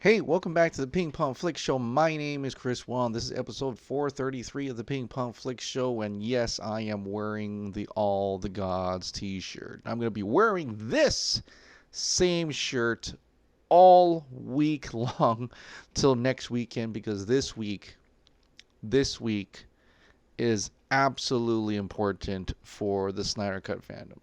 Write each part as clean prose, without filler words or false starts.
Hey, welcome back to the Ping Pong Flix Show. My name is Chris Wong. This is episode 433 of the Ping Pong Flix Show, and yes, I am wearing the All the Gods t-shirt. I'm going to be wearing this same shirt all week long till next weekend because this week is absolutely important for the Snyder Cut fandom.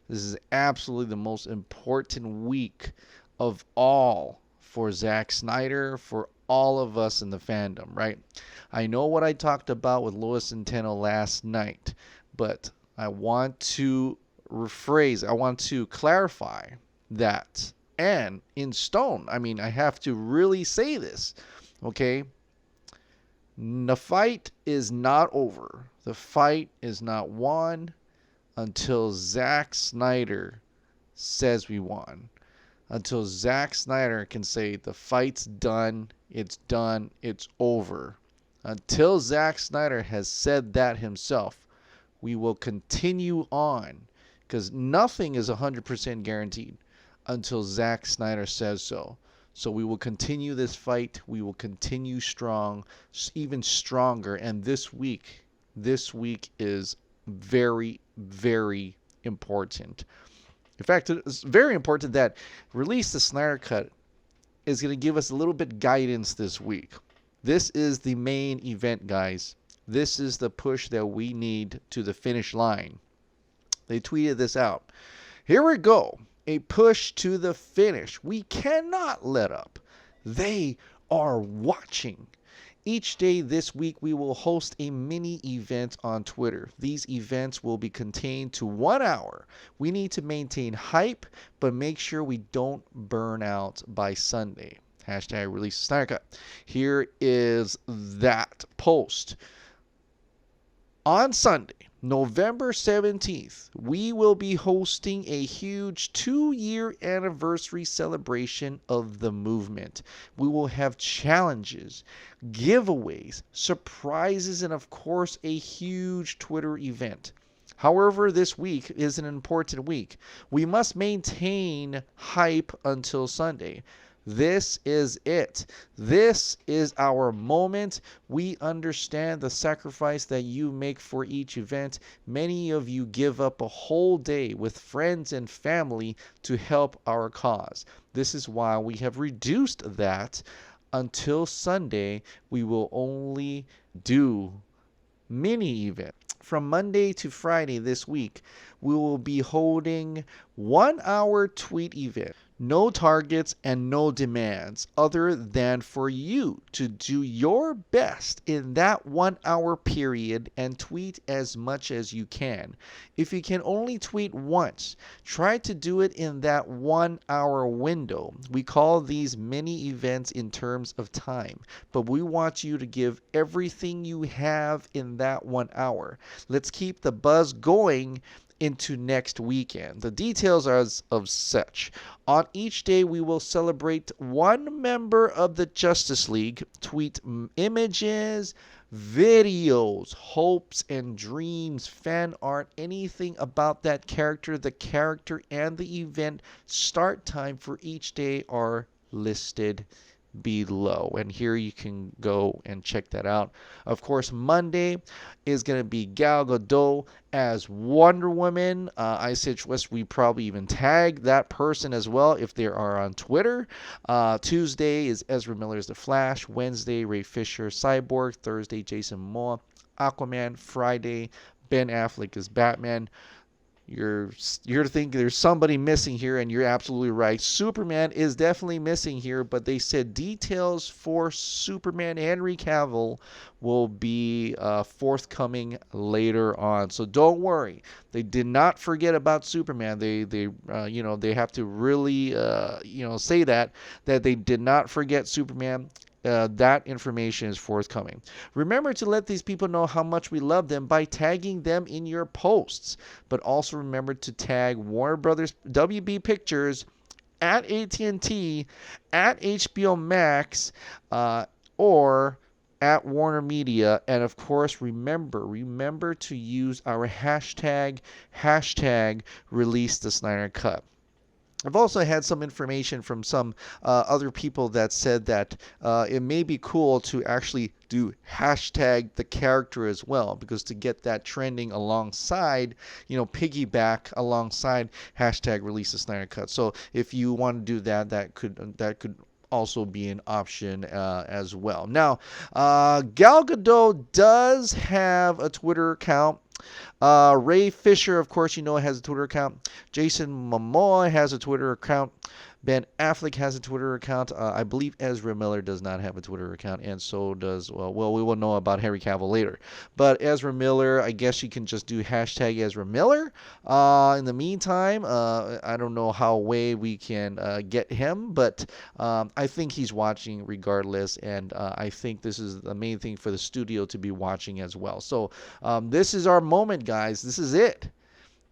This is absolutely the most important week of all for Zack Snyder, for all of us in the fandom, right? I know what I talked about with Lois and Tenno last night, but I want to rephrase, I want to clarify that. And in stone, I mean, I have to really say this, okay? The fight is not over. The fight is not won until Zack Snyder says we won. Until Zack Snyder can say the fight's done, it's over. Until Zack Snyder has said that himself, we will continue on because nothing is 100% guaranteed until Zack Snyder says so. So we will continue this fight. We will continue strong, even stronger. And this week is very, very important. In fact, it's very important that Release the Snyder Cut is going to give us a little bit guidance this week. This is the main event, guys. This is the push that we need to the finish line. They tweeted this out. Here we go. A push to the finish. We cannot let up. They are watching. Each day this week, we will host a mini event on Twitter. These events will be contained to 1 hour. We need to maintain hype, but make sure we don't burn out by Sunday. Hashtag Release Snyder Cut. Here is that post. On Sunday, November 17th, we will be hosting a huge 2-year anniversary celebration of the movement. We will have challenges, giveaways, surprises, and of course, a huge Twitter event. However, this week is an important week. We must maintain hype until Sunday. This is it. This is our moment. We understand the sacrifice that you make for each event. Many of you give up a whole day with friends and family to help our cause. This is why we have reduced that until Sunday. We will only do mini event. From Monday to Friday this week, we will be holding 1 hour tweet event. No targets and no demands other than for you to do your best in that 1 hour period and tweet as much as you can. If you can only tweet once, try to do it in that 1 hour window. We call these mini events in terms of time, but we want you to give everything you have in that 1 hour. Let's keep the buzz going into next weekend. The details are as of such. On each day, we will celebrate one member of the Justice League, tweet images, videos, hopes and dreams, fan art, anything about that character, the character, and the event. Start time for each day are listed below, and here you can go and check that out. Of course, Monday is going to be Gal Gadot as Wonder Woman. I suggest we probably even tag that person as well if they are on Twitter. Tuesday is Ezra Miller as the Flash. Wednesday, Ray Fisher Cyborg. Thursday, Jason Momoa Aquaman. Friday, Ben Affleck as Batman. You're thinking there's somebody missing here, and you're absolutely right. Superman is definitely missing here, but they said details for Superman Henry Cavill will be forthcoming later on. So don't worry. They did not forget about Superman. They have to really say that they did not forget Superman. That information is forthcoming. Remember to let these people know how much we love them by tagging them in your posts. But also remember to tag Warner Brothers WB Pictures at AT&T, at HBO Max, or at Warner Media. And of course, remember to use our hashtag Release the Snyder Cut. I've also had some information from some other people that said that it may be cool to actually do hashtag the character as well, because to get that trending alongside, piggyback alongside hashtag release the Snyder Cut. So if you want to do that, that could also be an option as well. Now, Gal Gadot does have a Twitter account. Ray Fisher, of course, has a Twitter account. Jason Momoa has a Twitter account. Ben Affleck has a Twitter account. I believe Ezra Miller does not have a Twitter account, and so does, well, we will know about Henry Cavill later. But Ezra Miller, I guess you can just do hashtag Ezra Miller. In the meantime, I don't know how way we can get him, but I think he's watching regardless, and I think this is the main thing for the studio to be watching as well. So this is our moment, guys. This is it.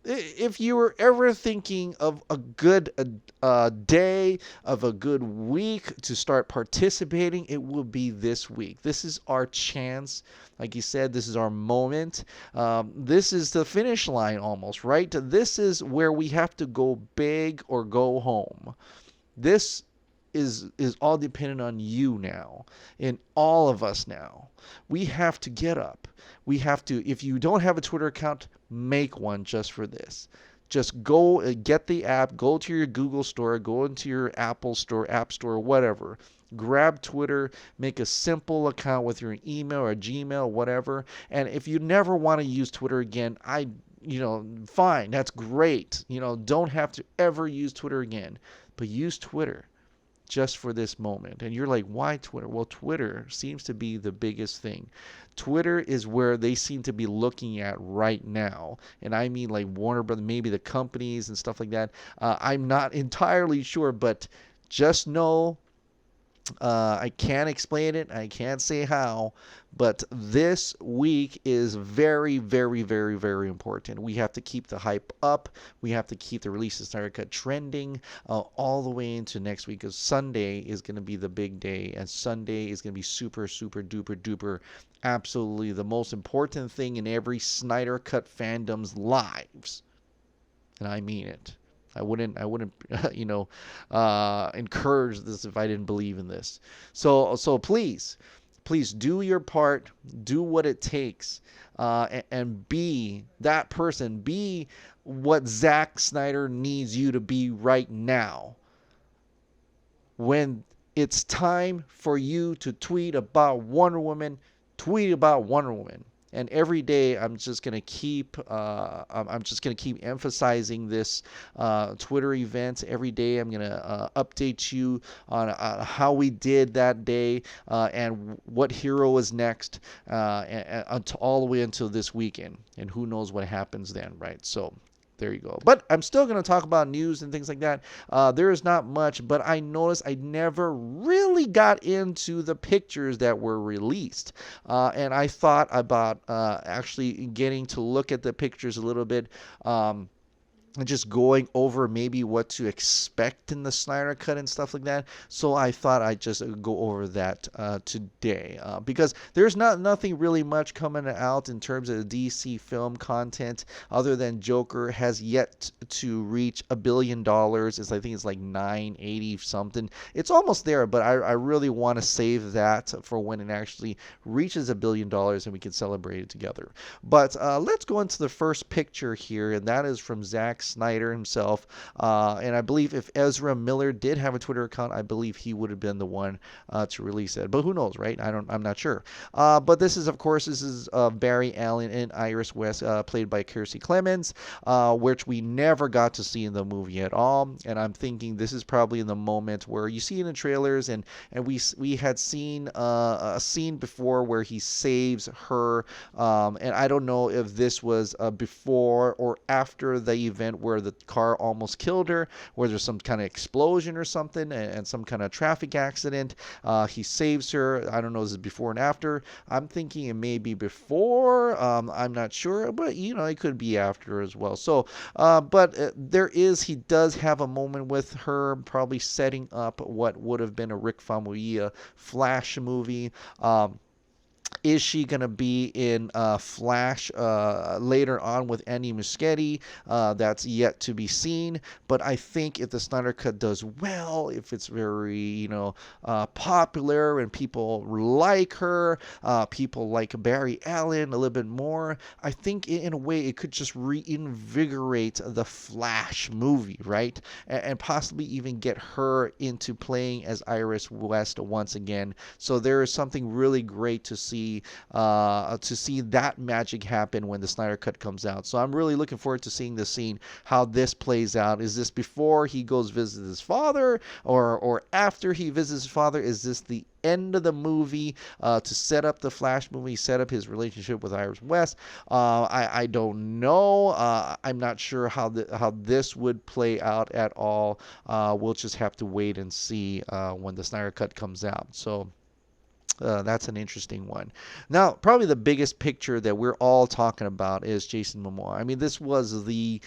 If you were ever thinking of a good day, of a good week to start participating, it will be this week. This is our chance. Like you said, this is our moment. This is the finish line almost, right? This is where we have to go big or go home. This is all dependent on you now, and all of us now. We have to get up. We have to, if you don't have a Twitter account, make one just for this. Just go get the app, go to your Google store, go into your Apple store, App Store, whatever. Grab Twitter, make a simple account with your email or Gmail, whatever. And if you never want to use Twitter again, fine, that's great. Don't have to ever use Twitter again, but use Twitter just for this moment. And you're like, why Twitter? Well, Twitter seems to be the biggest thing. Twitter is where they seem to be looking at right now. And I mean like Warner Brothers, maybe the companies and stuff like that. I'm not entirely sure, but just know I can't explain it. I can't say how, but this week is very, very, very, very important. We have to keep the hype up. We have to keep the release of Snyder Cut trending all the way into next week, because Sunday is going to be the big day, and Sunday is going to be super, super, duper, duper, absolutely the most important thing in every Snyder Cut fandom's lives. And I mean it. I wouldn't, encourage this if I didn't believe in this. So please do your part, do what it takes, and be that person. Be what Zack Snyder needs you to be right now. When it's time for you to tweet about Wonder Woman, tweet about Wonder Woman. And every day I'm just gonna keep emphasizing this Twitter event. Every day I'm gonna update you on how we did that day and what hero is next, and all the way until this weekend. And who knows what happens then, right? So there you go. But I'm still going to talk about news and things like that. There is not much, but I noticed I never really got into the pictures that were released. And I thought about actually getting to look at the pictures a little bit. And just going over maybe what to expect in the Snyder Cut and stuff like that. So I thought I'd just go over that today, because there's nothing really much coming out in terms of the DC film content, other than Joker has yet to reach $1 billion. I think it's like 980 something. It's almost there, but I really want to save that for when it actually reaches $1 billion and we can celebrate it together. But let's go into the first picture here, and that is from Zack Snyder himself, and I believe if Ezra Miller did have a Twitter account, I believe he would have been the one to release it. But who knows, right? I'm not sure. But this is Barry Allen and Iris West, played by Kiersey Clemons, which we never got to see in the movie at all. And I'm thinking this is probably in the moment where you see in the trailers, and we had seen a scene before where he saves her, and I don't know if this was before or after the event where the car almost killed her, where there's some kind of explosion or something, and some kind of traffic accident. He saves her. I don't know, is it before and after? I'm thinking it may be before. I'm not sure, but it could be after as well. So, but he does have a moment with her, probably setting up what would have been a Rick Famuyiwa Flash movie. Is she going to be in Flash later on with Andy Muschietti? That's yet to be seen. But I think if the Snyder Cut does well, if it's very, popular and people like her, people like Barry Allen a little bit more, I think in a way it could just reinvigorate the Flash movie, right? And possibly even get her into playing as Iris West once again. So there is something really great to see that magic happen when the Snyder Cut comes out. So I'm really looking forward to seeing the scene, how this plays out. Is this before he goes visit his father, or after he visits his father? Is this the end of the movie to set up the Flash movie, set up his relationship with Iris West? I don't know. I'm not sure how this would play out at all. We'll just have to wait and see when the Snyder Cut comes out. So that's an interesting one. Now, probably the biggest picture that we're all talking about is Jason Momoa. I mean, this was the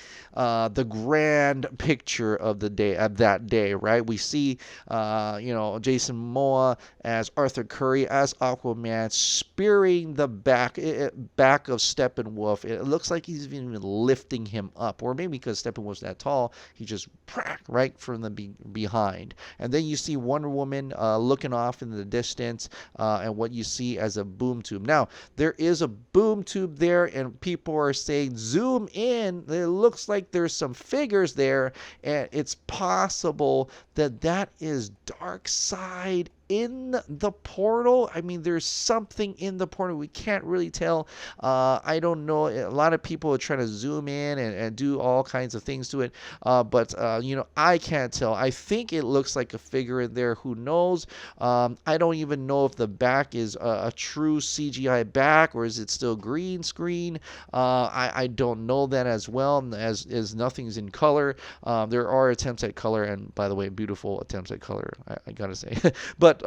grand picture of the day, of that day, right? We see Jason Momoa as Arthur Curry as Aquaman, spearing the back of Steppenwolf. It looks like he's even lifting him up, or maybe because Steppenwolf's that tall, he just right from the behind. And then you see Wonder Woman looking off in the distance. And what you see as a boom tube. Now, there is a boom tube there, and people are saying, zoom in. It looks like there's some figures there, and it's possible that is Darkseid in the portal. I mean, there's something in the portal. We can't really tell. I don't know. A lot of people are trying to zoom in and do all kinds of things to it. But I can't tell. I think it looks like a figure in there. Who knows? I don't even know if the back is a true CGI back, or is it still green screen. I don't know that as well, as nothing's in color. There are attempts at color, and by the way, beautiful attempts at color, I gotta say. But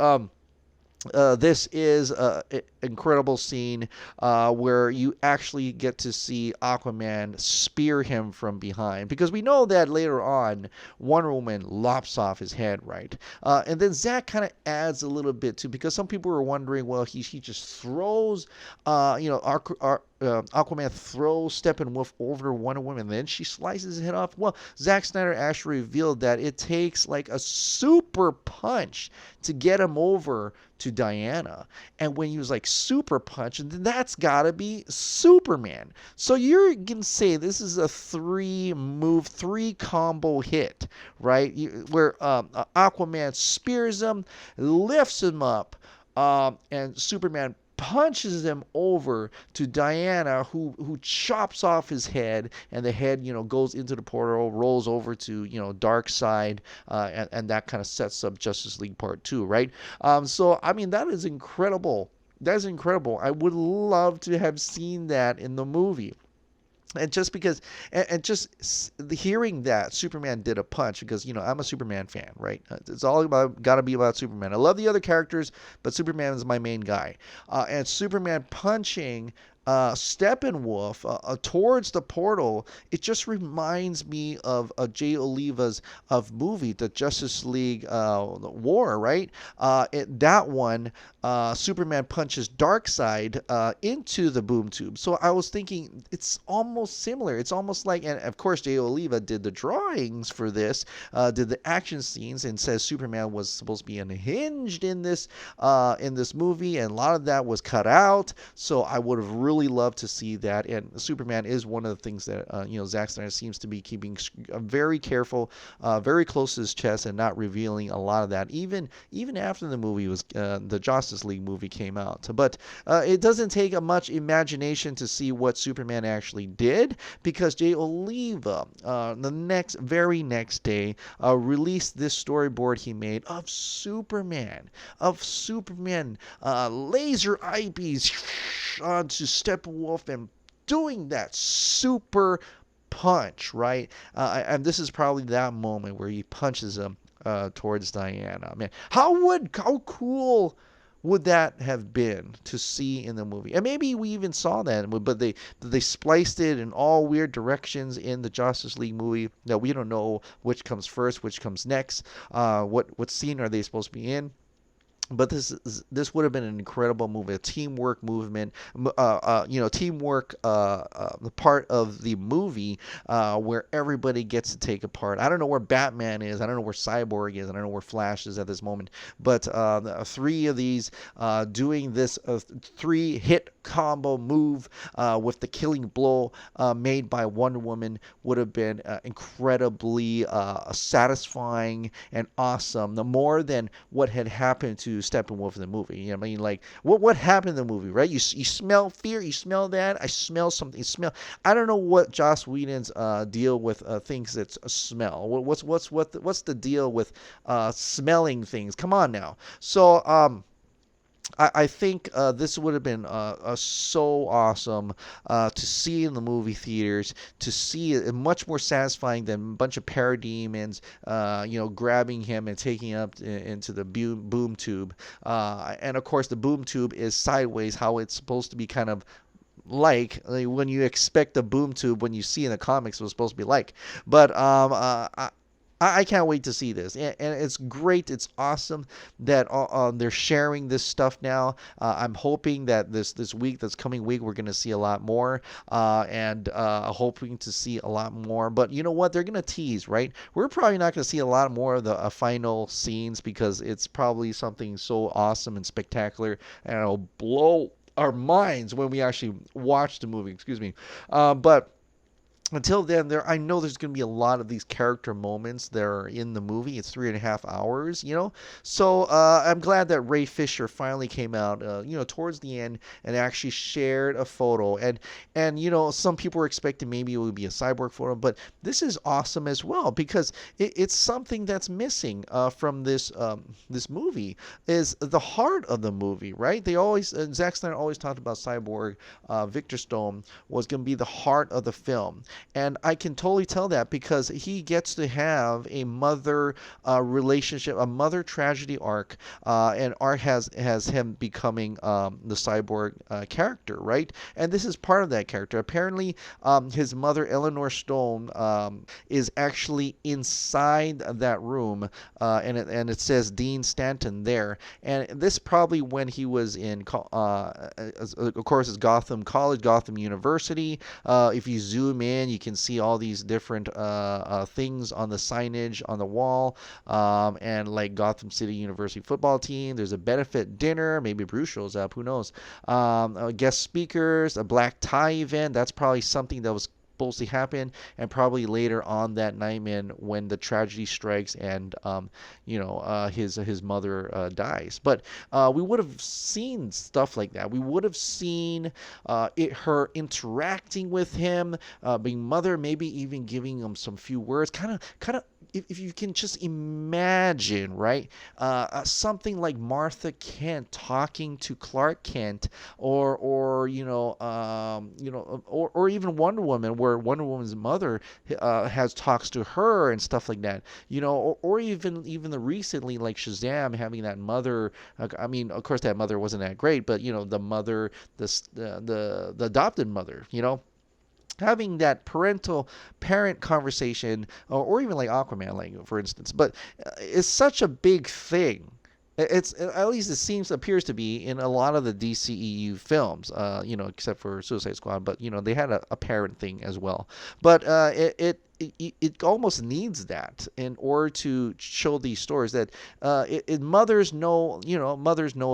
this is an incredible scene where you actually get to see Aquaman spear him from behind, because we know that later on Wonder Woman lops off his head, right? And then Zach kind of adds a little bit too, because some people were wondering, well, he just throws, Aquaman throws Steppenwolf over to Wonder Woman, and then she slices his head off. Well, Zack Snyder actually revealed that it takes like a super punch to get him over to Diana. And when he was like super punch, that's gotta be Superman. So you're gonna say this is a three combo hit, right? Where Aquaman spears him, lifts him up, and Superman punches him over to Diana, who chops off his head, and the head, goes into the portal, rolls over to, Darkseid, and that kind of sets up Justice League Part 2, right? So, I mean, that is incredible. That's incredible. I would love to have seen that in the movie. And just because, and just hearing that Superman did a punch, because I'm a Superman fan, right? It's all got to be about Superman. I love the other characters, but Superman is my main guy. And Superman punching Steppenwolf towards the portal, it just reminds me of Jay Oliva's movie, the Justice League War, right? That one, Superman punches Darkseid into the boom tube. So I was thinking it's almost similar. It's almost like, and of course Jay Oliva did the drawings for this, did the action scenes, and says Superman was supposed to be unhinged in this movie, and a lot of that was cut out. So I would have really loved to see that. And Superman is one of the things that Zack Snyder seems to be keeping very careful, very close to his chest, and not revealing a lot of that, even after the movie was the Justice League movie came out. But it doesn't take much imagination to see what Superman actually did, because Jay Oliva the very next day released this storyboard he made of Superman laser eyepiece onto Steppenwolf and doing that super punch, right? And this is probably that moment where he punches him towards Diana. Man, how cool would that have been to see in the movie? And maybe we even saw that, but they spliced it in all weird directions in the Justice League movie that we don't know which comes first, which comes next. What scene are they supposed to be in? but this would have been an incredible movie, a teamwork movement, teamwork, the part of the movie where everybody gets to take a part. I don't know where Batman is, I don't know where Cyborg is, I don't know where Flash is at this moment, but three of these doing this three hit combo move with the killing blow made by Wonder Woman would have been incredibly satisfying and awesome. The more than what had happened to Steppenwolf in the movie. You know what I mean? Like what happened in the movie, right? You smell fear, you smell that. I smell something. Smell. I don't know what Joss Whedon's deal with things that smell. What's the deal with smelling things? Come on now. So I think this would have been so awesome to see in the movie theaters, to see it much more satisfying than a bunch of parademons, grabbing him and taking him up into the boom tube. And of course, the boom tube is sideways, how it's supposed to be kind of like when you expect a boom tube when you see in the comics it was supposed to be like. But I can't wait to see this, and it's great. It's awesome that they're sharing this stuff now. I'm hoping that this week, this coming week, we're gonna see a lot more, and hoping to see a lot more. But you know what? They're gonna tease, right? We're probably not gonna see a lot more of the final scenes because it's probably something so awesome and spectacular, and it'll blow our minds when we actually watch the movie. Excuse me, but until then, I know there's going to be a lot of these character moments that are in the movie. It's 3.5 hours, So I'm glad that Ray Fisher finally came out, towards the end and actually shared a photo. And some people were expecting maybe it would be a cyborg photo, but this is awesome as well because it's something that's missing from this movie is the heart of the movie, right? Zack Snyder always talked about Cyborg. Victor Stone was going to be the heart of the film. And I can totally tell that because he gets to have a mother relationship, a mother tragedy arc, and arc has him becoming the cyborg character, right? And this is part of that character. Apparently, his mother, Eleanor Stone, is actually inside that room, and it says Dean Stanton there. And this probably when he was in, of course, it's Gotham College, Gotham University. If you zoom in, you can see all these different things on the signage on the wall, and like Gotham City University football team. There's a benefit dinner. Maybe Bruce shows up. Who knows? Guest speakers, a black tie event. That's probably something that was supposed to happen, and probably later on that night, when the tragedy strikes and his mother dies. But we would have seen stuff like that. We would have seen her interacting with him, being mother, maybe even giving him some few words, kind of. If you can just imagine, right, something like Martha Kent talking to Clark Kent, or even Wonder Woman, where Wonder Woman's mother has talks to her and stuff like that, or even the recently like Shazam having that mother. I mean, of course that mother wasn't that great, but the mother, the adopted mother, having that parent conversation, or even like Aquaman, like for instance. But it's such a big thing. It's at least appears to be in a lot of the DCEU films, except for Suicide Squad. But they had a parent thing as well. But it almost needs that in order to show these stories that mothers know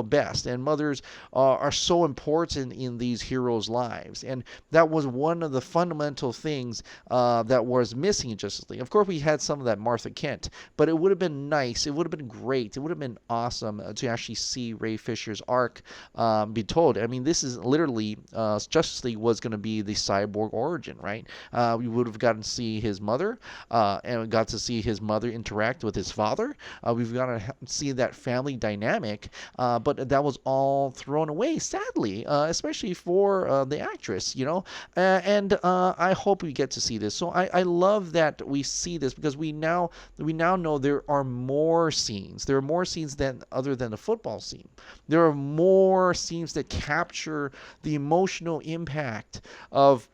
best, and mothers are so important in these heroes' lives, and that was one of the fundamental things that was missing in Justice League. Of course, we had some of that Martha Kent, but it would have been nice. It would have been great. It would have been awesome to actually see Ray Fisher's arc be told. I mean, this is literally Justice League was going to be the cyborg origin, right? We would have gotten to see his mother, and we got to see his mother interact with his father. We've got to see that family dynamic, but that was all thrown away, sadly, especially for the actress, and I hope we get to see this. So I love that we see this, because we now know there are more scenes. There are more scenes other than the football scene. There are more scenes that capture the emotional impact of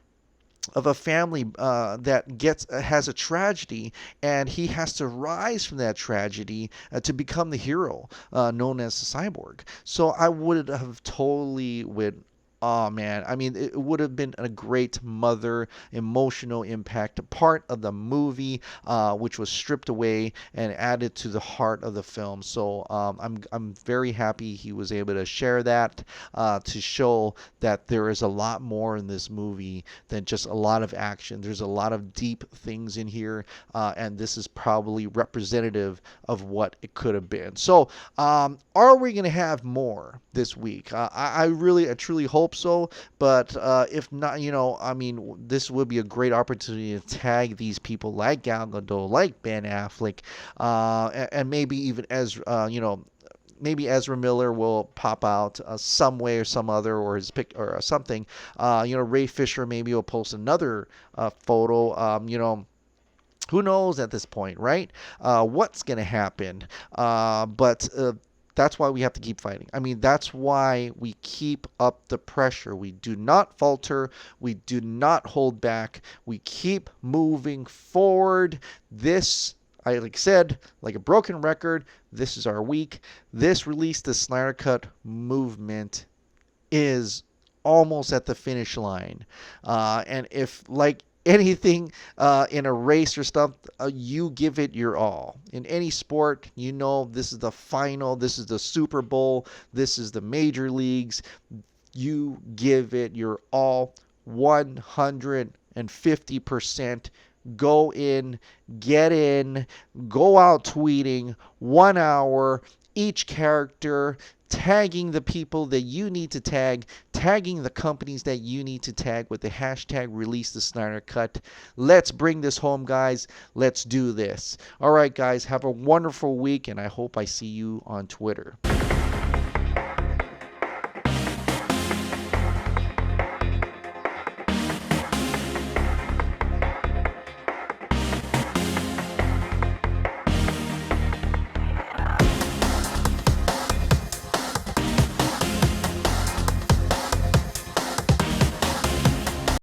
of a family that has a tragedy, and he has to rise from that tragedy to become the hero known as the Cyborg. So I would have totally went. Oh man, I mean, it would have been a great mother emotional impact part of the movie, which was stripped away and added to the heart of the film. So I'm very happy he was able to share that to show that there is a lot more in this movie than just a lot of action. There's a lot of deep things in here, and this is probably representative of what it could have been. So, are we going to have more this week? I truly hope so. But if not, I mean, this would be a great opportunity to tag these people like Gal Gadot, like Ben Affleck, and maybe even as maybe Ezra Miller will pop out some way or some other, or his pic or something. Ray Fisher maybe will post another photo. Who knows at this point, right? What's gonna happen? But that's why we have to keep fighting. I mean, that's why we keep up the pressure. We do not falter. We do not hold back. We keep moving forward. This, I like said, like a broken record, this is our week. This release, the Snyder Cut movement, is almost at the finish line. And if, like anything in a race or stuff, you give it your all. In any sport, this is the final, this is the Super Bowl, this is the major leagues. You give it your all, 150%. Go in, get in, go out tweeting 1 hour, each character, tagging the people that you need to tag, tagging the companies that you need to tag with the hashtag release the Snyder Cut. Let's bring this home, guys. Let's do this. All right, guys, have a wonderful week, and I hope I see you on Twitter.